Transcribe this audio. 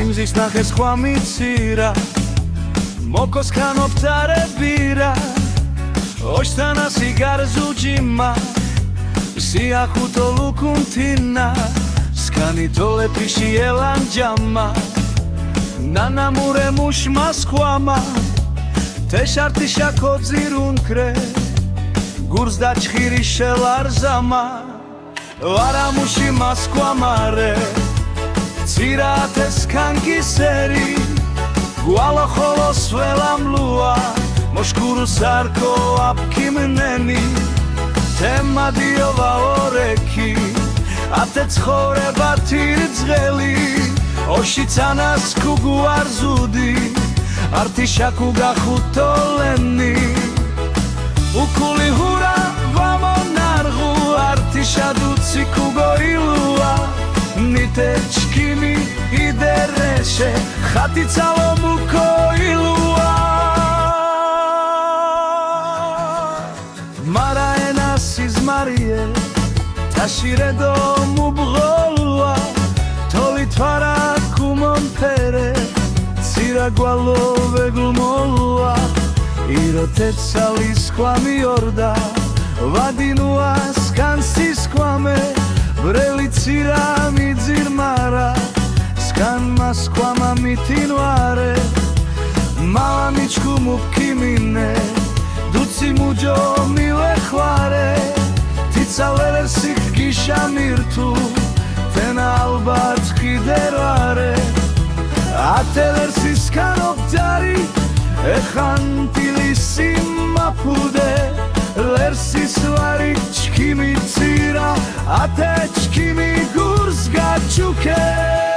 იმზის ნახეს ხვა მიცირა მოკოს ქანოფთარე ბირა ოშთანა სიგარზუჯიმა სიახუთო ლუკუნთინა სკანი თოლე ფიში ელანჯამა ნანამურე მუშმა სქვამა თეშარტი შაქოძირუნქრე გურს დაჩხირი შელარზამა ვარამუში მასქვამარე ცირათეს კანგისერი გვალო ხოლოს ველამლუა მოშკურუ სარკო აფქიმნენი თემადიოვა ორექი ათე ცხოვრება თირძღელი ოშიცანას ქუგუარზუდი არტიშაკუ გახუთოლენი უკული ჰურა ვამონარღუ არტიშადუცი ქუგოილუა ნიტეჩკიმი იდერეშე ხატიცალო მუკოილუა მარაენა სიზმარიე ტაშირედო მუბღოლუა თოლითვარა კუმონფერე ცირაგვალო ვეგლმოლუა იროთეცალის ყვამიორდა ვადინუა სკანსის ყვამე ბრელი ცირა მიძირმარა სკანმა სყვამა მითინვარე მალამიჩკუ მუფქიმინე დუცი მუჯო მილეხვარე თიცალერსი გიშამირთუ თენა ალბათ ხიდერვარე ატელერსი სკანოფძარი ეხანტილისი მაფუდე ლერსის ვარი ჩქიმი ცირა ათე ჩქიმი გურს გაჩუქე